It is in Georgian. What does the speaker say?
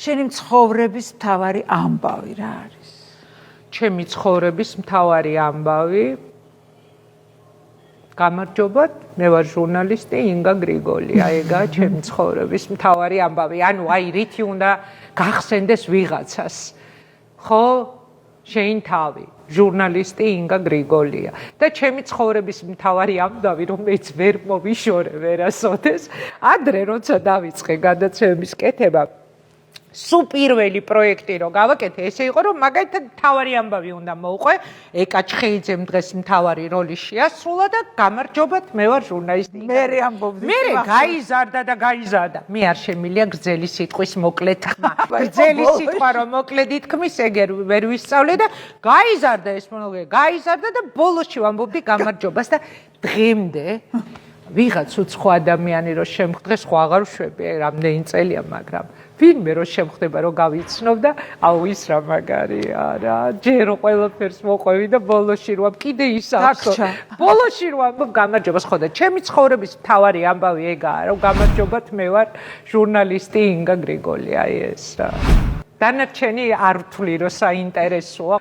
შენი ცხოვრების მთავარი ამბავი რა არის? ჩემი ცხოვრების მთავარი ამბავი გამარჯობათ, მე ვარ ჟურნალისტი ინგა გრიგოლია, ეგაა ჩემი ცხოვრების მთავარი ამბავი. ანუ აი რითი უნდა გახსენდეს ვიღაცას. ხო, შენ თავი, ჟურნალისტი ინგა გრიგოლია. და ჩემი ცხოვრების მთავარი ამბავი, რომელიც ვერ მოვიშორე ვერასოდეს, ადრე როცა დავიწყე გადაცემების კეთება, სულ პირველი პროექტი რო გავაკეთე, ესე იყო რომ მაგალითად მთავარი ამბავი უნდა მოუყვე, ეკა ჩხეიძემ დღეს მთავარი როლი შეასრულა და გამარჯობათ, მე ვარ ჟურნალისტი. მე ამბობდი. მე გაიზარდა. მე არ შემილია გრძელი სიტყვის მოკლე თქმა. გრძელი სიტყვა რომ მოკლედ ითქმის, ეგერ ვერ ვისწავლე და გაიზარდა ეს მონოლოგი. გაიზარდა და ბოლოსში ვამბობდი გამარჯობას და დღემდე ვიღაც უცხო ადამიანი რო შემხვდეს, ხო აღარ ვშვები, რამდენი წელია, მაგრამ ვინმე რო შემხვდება, რომ გავიცნობ და აუ ის რა მაგარია რა, ჯერო ყველაფერს მოყვევი და ბოლოში რო კიდე ისახსო. ბოლოში რო ამბობ გამარჯობას, ხო და ჩემი ცხოვრების მთავარი ამბავი ეგაა, რომ გამარჯობათ, მე ვარ ჟურნალისტი ინგა გრიგოლია, აი ეს რა. დანარჩენი არ ვთვლი, რომ საინტერესოა.